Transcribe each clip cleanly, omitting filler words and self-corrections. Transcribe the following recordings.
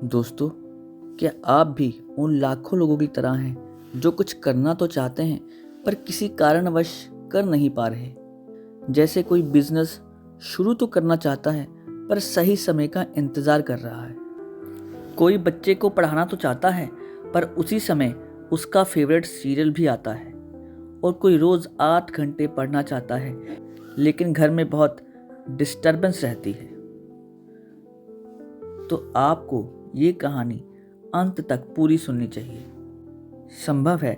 दोस्तों, क्या आप भी उन लाखों लोगों की तरह हैं जो कुछ करना तो चाहते हैं पर किसी कारणवश कर नहीं पा रहे। जैसे कोई बिजनेस शुरू तो करना चाहता है पर सही समय का इंतज़ार कर रहा है। कोई बच्चे को पढ़ाना तो चाहता है पर उसी समय उसका फेवरेट सीरियल भी आता है। और कोई रोज़ 8 घंटे पढ़ना चाहता है लेकिन घर में बहुत डिस्टरबेंस रहती है। तो आपको ये कहानी अंत तक पूरी सुननी चाहिए। संभव है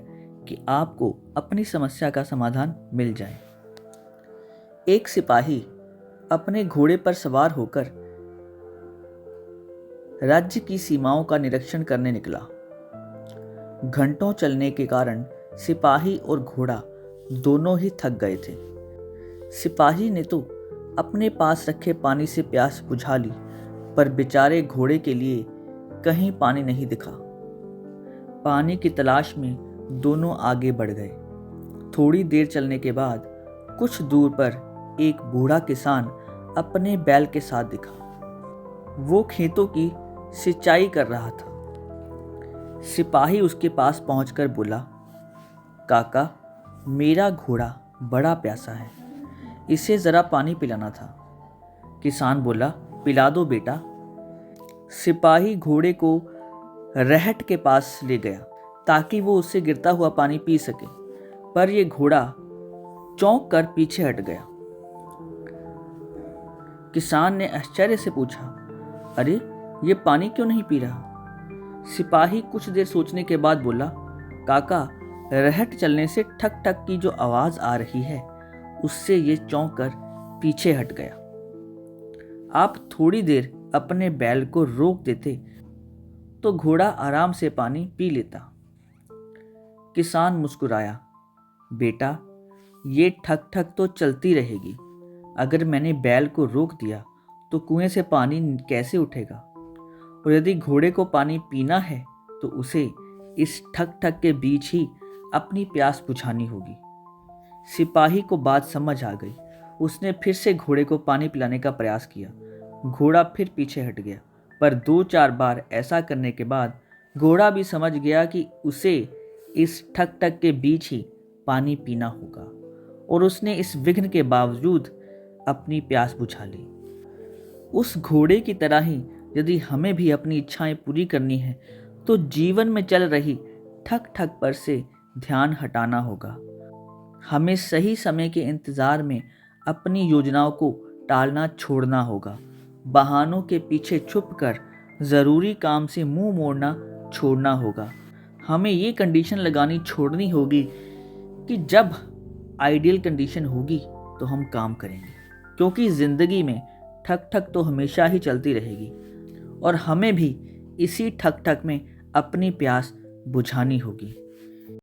कि आपको अपनी समस्या का समाधान मिल जाए। एक सिपाही अपने घोड़े पर सवार होकर राज्य की सीमाओं का निरीक्षण करने निकला। घंटों चलने के कारण सिपाही और घोड़ा दोनों ही थक गए थे। सिपाही ने तो अपने पास रखे पानी से प्यास बुझा ली, पर बेचारे घोड़े के लिए कहीं पानी नहीं दिखा। पानी की तलाश में दोनों आगे बढ़ गए। थोड़ी देर चलने के बाद कुछ दूर पर एक बूढ़ा किसान अपने बैल के साथ दिखा। वो खेतों की सिंचाई कर रहा था। सिपाही उसके पास पहुंचकर बोला, काका, मेरा घोड़ा बड़ा प्यासा है, इसे ज़रा पानी पिलाना था। किसान बोला, पिला दो बेटा। सिपाही घोड़े को रहट के पास ले गया ताकि वो उससे गिरता हुआ पानी पी सके, पर यह घोड़ा चौंक कर पीछे हट गया। किसान ने आश्चर्य से पूछा, अरे ये पानी क्यों नहीं पी रहा? सिपाही कुछ देर सोचने के बाद बोला, काका, रहट चलने से ठक ठक की जो आवाज आ रही है उससे ये चौंक कर पीछे हट गया। आप थोड़ी देर अपने बैल को रोक देते तो घोड़ा आराम से पानी पी लेता। किसान मुस्कुराया, बेटा, ये ठक ठक तो चलती रहेगी। अगर मैंने बैल को रोक दिया तो कुएं से पानी कैसे उठेगा? और यदि घोड़े को पानी पीना है तो उसे इस ठक ठक के बीच ही अपनी प्यास बुझानी होगी। सिपाही को बात समझ आ गई। उसने फिर से घोड़े को पानी पिलाने का प्रयास किया। घोड़ा फिर पीछे हट गया, पर 2-4 बार ऐसा करने के बाद घोड़ा भी समझ गया कि उसे इस ठक ठक के बीच ही पानी पीना होगा, और उसने इस विघ्न के बावजूद अपनी प्यास बुझा ली। उस घोड़े की तरह ही यदि हमें भी अपनी इच्छाएं पूरी करनी है तो जीवन में चल रही ठक ठक पर से ध्यान हटाना होगा। हमें सही समय के इंतज़ार में अपनी योजनाओं को टालना छोड़ना होगा। बहानों के पीछे छुपकर ज़रूरी काम से मुंह मोड़ना छोड़ना होगा। हमें ये कंडीशन लगानी छोड़नी होगी कि जब आइडियल कंडीशन होगी तो हम काम करेंगे, क्योंकि ज़िंदगी में ठक ठक तो हमेशा ही चलती रहेगी और हमें भी इसी ठक ठक में अपनी प्यास बुझानी होगी।